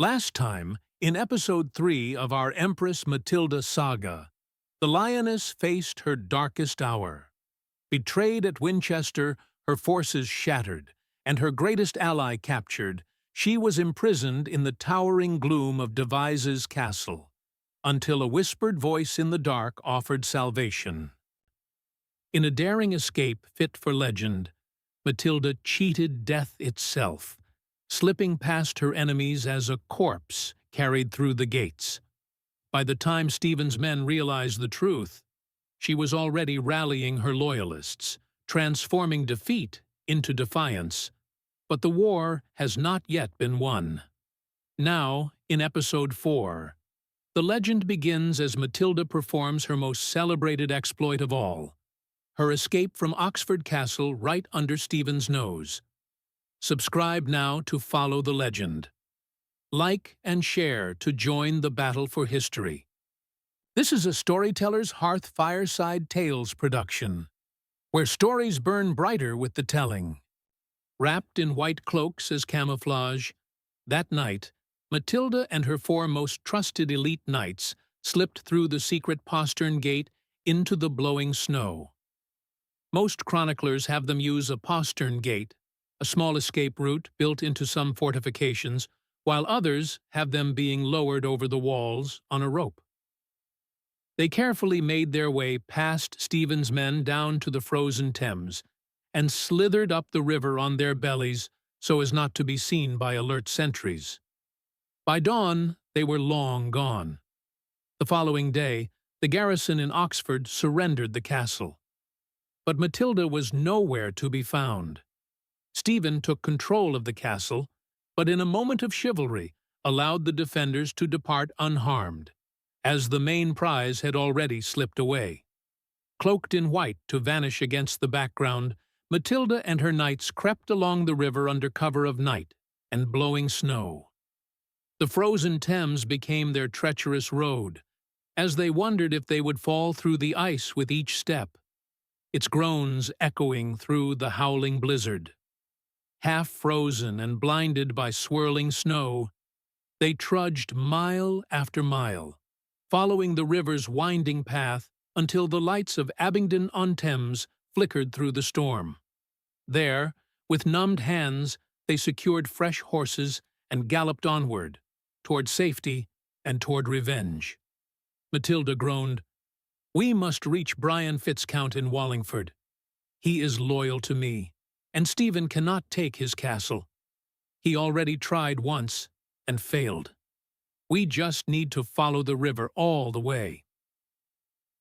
Last time, in Episode 3 of our Empress Matilda saga, the lioness faced her darkest hour. Betrayed at Winchester, her forces shattered, and her greatest ally captured, she was imprisoned in the towering gloom of Devizes castle, until a whispered voice in the dark offered salvation. In a daring escape fit for legend, Matilda cheated death itself, slipping past her enemies as a corpse carried through the gates. By the time Stephen's men realized the truth, she was already rallying her loyalists, transforming defeat into defiance. But the war has not yet been won. Now, in Episode 4, the legend begins as Matilda performs her most celebrated exploit of all, her escape from Oxford Castle right under Stephen's nose. Subscribe now to follow the legend. Like and share to join the battle for history. This is a Storyteller's Hearth Fireside Tales production, where stories burn brighter with the telling. Wrapped in white cloaks as camouflage, that night, Matilda and her 4 most trusted elite knights slipped through the secret postern gate into the blowing snow. Most chroniclers have them use a postern gate, a small escape route built into some fortifications, while others have them being lowered over the walls on a rope. They carefully made their way past Stephen's men down to the frozen Thames, and slithered up the river on their bellies so as not to be seen by alert sentries. By dawn, they were long gone. The following day, the garrison in Oxford surrendered the castle. But Matilda was nowhere to be found. Stephen took control of the castle, but in a moment of chivalry allowed the defenders to depart unharmed, as the main prize had already slipped away. Cloaked in white to vanish against the background, Matilda and her knights crept along the river under cover of night and blowing snow. The frozen Thames became their treacherous road, as they wondered if they would fall through the ice with each step, its groans echoing through the howling blizzard. Half frozen and blinded by swirling snow, they trudged mile after mile, following the river's winding path until the lights of Abingdon-on-Thames flickered through the storm. There, with numbed hands, they secured fresh horses and galloped onward, toward safety and toward revenge. Matilda groaned, "We must reach Brian Fitzcount in Wallingford. He is loyal to me, and Stephen cannot take his castle. He already tried once and failed. We just need to follow the river all the way."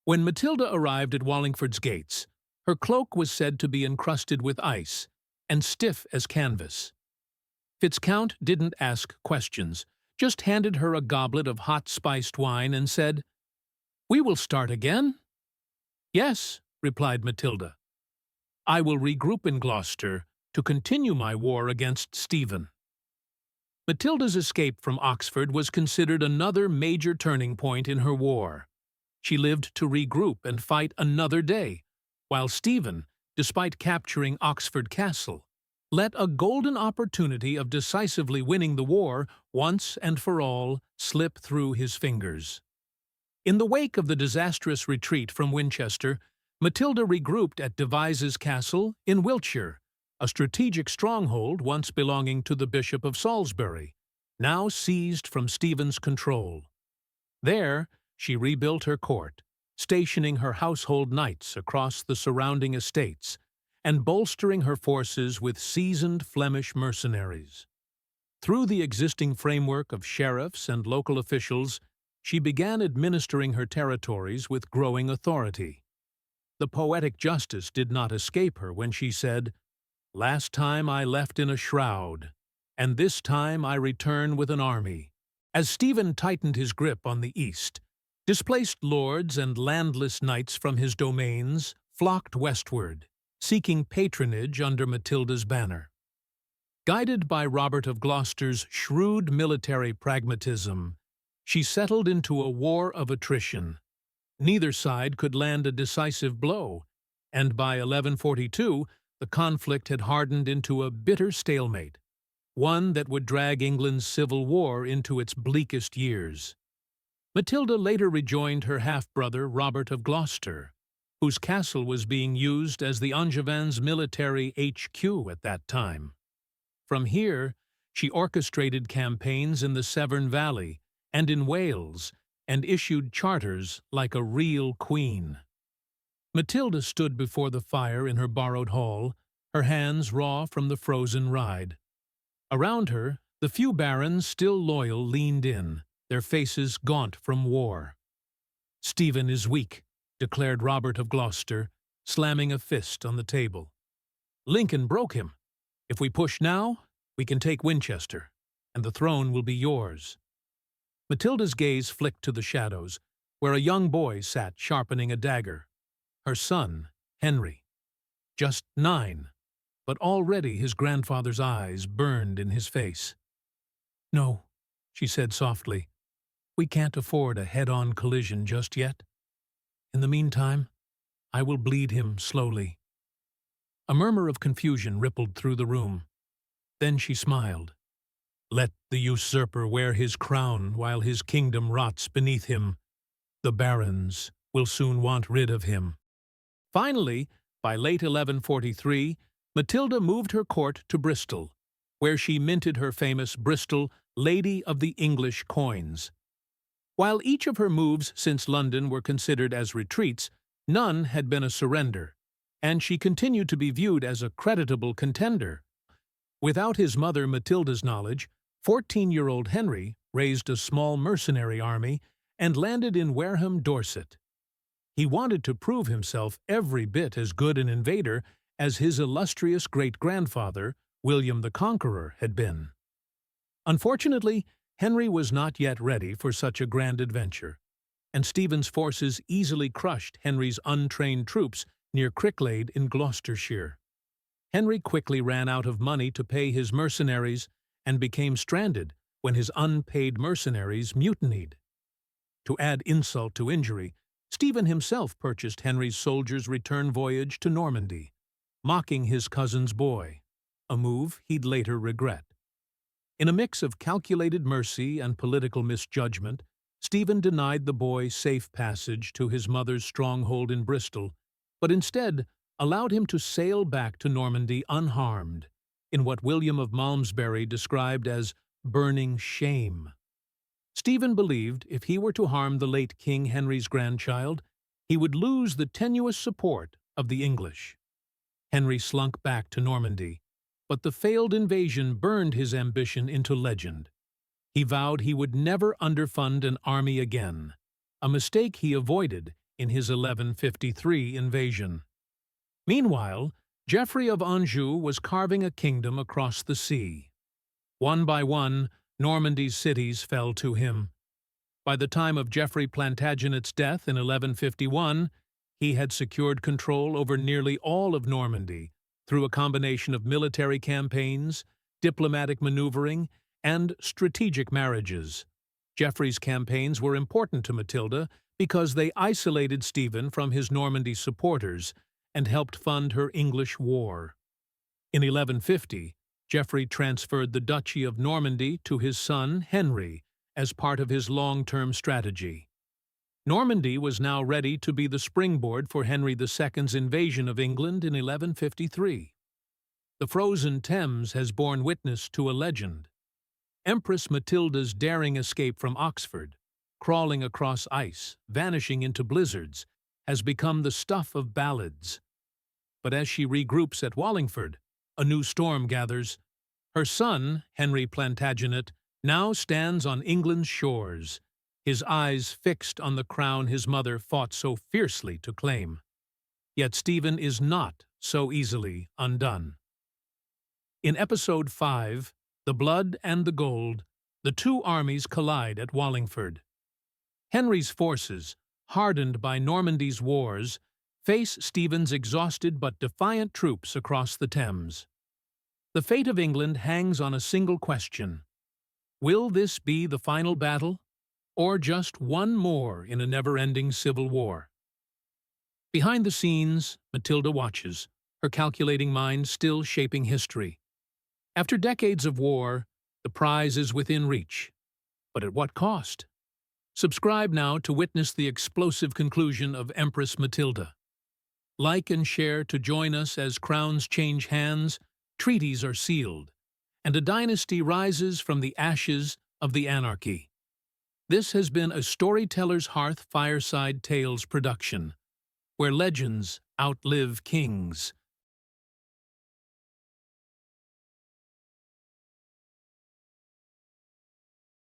When Matilda arrived at Wallingford's gates, her cloak was said to be encrusted with ice and stiff as canvas. Fitzcount didn't ask questions, just handed her a goblet of hot spiced wine and said, "We will start again." "Yes," replied Matilda. "I will regroup in Gloucester to continue my war against Stephen." Matilda's escape from Oxford was considered another major turning point in her war. She lived to regroup and fight another day, while Stephen, despite capturing Oxford Castle, let a golden opportunity of decisively winning the war once and for all slip through his fingers. In the wake of the disastrous retreat from Winchester, Matilda regrouped at Devizes Castle in Wiltshire, a strategic stronghold once belonging to the Bishop of Salisbury, now seized from Stephen's control. There, she rebuilt her court, stationing her household knights across the surrounding estates, and bolstering her forces with seasoned Flemish mercenaries. Through the existing framework of sheriffs and local officials, she began administering her territories with growing authority. The poetic justice did not escape her when she said, "Last time I left in a shroud, and this time I return with an army." As Stephen tightened his grip on the east, displaced lords and landless knights from his domains flocked westward, seeking patronage under Matilda's banner. Guided by Robert of Gloucester's shrewd military pragmatism, she settled into a war of attrition. Neither side could land a decisive blow, and by 1142 the conflict had hardened into a bitter stalemate. one that would drag England's civil war into its bleakest years. Matilda later rejoined her half-brother Robert of Gloucester, whose castle was being used as the Angevins' military HQ at that time. From here, she orchestrated campaigns in the Severn Valley and in Wales, and issued charters like a real queen. Matilda stood before the fire in her borrowed hall, her hands raw from the frozen ride. Around her, the few barons still loyal leaned in, their faces gaunt from war. "Stephen is weak," declared Robert of Gloucester, slamming a fist on the table. "Lincoln broke him. If we push now, we can take Winchester, and the throne will be yours." Matilda's gaze flicked to the shadows, where a young boy sat sharpening a dagger. Her son, Henry. Just 9, but already his grandfather's eyes burned in his face. "No," she said softly. "We can't afford a head-on collision just yet. In the meantime, I will bleed him slowly." A murmur of confusion rippled through the room. Then she smiled. "Let the usurper wear his crown while his kingdom rots beneath him. The barons will soon want rid of him." Finally, by late 1143, Matilda moved her court to Bristol, where she minted her famous Bristol Lady of the English coins. While each of her moves since London were considered as retreats, none had been a surrender, and she continued to be viewed as a creditable contender. Without his mother Matilda's knowledge, 14-year-old Henry raised a small mercenary army and landed in Wareham, Dorset. He wanted to prove himself every bit as good an invader as his illustrious great-grandfather, William the Conqueror, had been. Unfortunately, Henry was not yet ready for such a grand adventure, and Stephen's forces easily crushed Henry's untrained troops near Cricklade in Gloucestershire. Henry quickly ran out of money to pay his mercenaries and became stranded when his unpaid mercenaries mutinied. To add insult to injury, Stephen himself purchased Henry's soldiers' return voyage to Normandy, mocking his cousin's boy, a move he'd later regret. In a mix of calculated mercy and political misjudgment, Stephen denied the boy safe passage to his mother's stronghold in Bristol, but instead allowed him to sail back to Normandy unharmed, in what William of Malmesbury described as burning shame. Stephen believed if he were to harm the late King Henry's grandchild, he would lose the tenuous support of the English. Henry slunk back to Normandy, but the failed invasion burned his ambition into legend. He vowed he would never underfund an army again, a mistake he avoided in his 1153 invasion. Meanwhile, Geoffrey of Anjou was carving a kingdom across the sea. One by one, Normandy's cities fell to him. By the time of Geoffrey Plantagenet's death in 1151, he had secured control over nearly all of Normandy through a combination of military campaigns, diplomatic maneuvering, and strategic marriages. Geoffrey's campaigns were important to Matilda because they isolated Stephen from his Normandy supporters and helped fund her English war. In 1150, Geoffrey transferred the Duchy of Normandy to his son Henry as part of his long-term strategy. Normandy was now ready to be the springboard for Henry II's invasion of England in 1153. The frozen Thames has borne witness to a legend. Empress Matilda's daring escape from Oxford, crawling across ice, vanishing into blizzards, has become the stuff of ballads. But as she regroups at Wallingford, a new storm gathers. Her son, Henry Plantagenet, now stands on England's shores, his eyes fixed on the crown his mother fought so fiercely to claim. Yet Stephen is not so easily undone. In Episode 5, The Blood and the Gold, the two armies collide at Wallingford. Henry's forces, hardened by Normandy's wars, face Stephen's exhausted but defiant troops across the Thames. The fate of England hangs on a single question. Will this be the final battle, or just one more in a never-ending civil war? Behind the scenes, Matilda watches, her calculating mind still shaping history. After decades of war, the prize is within reach. But at what cost? Subscribe now to witness the explosive conclusion of Empress Matilda. Like and share to join us as crowns change hands, treaties are sealed, and a dynasty rises from the ashes of the Anarchy. This has been a Storyteller's Hearth Fireside Tales production, where legends outlive kings.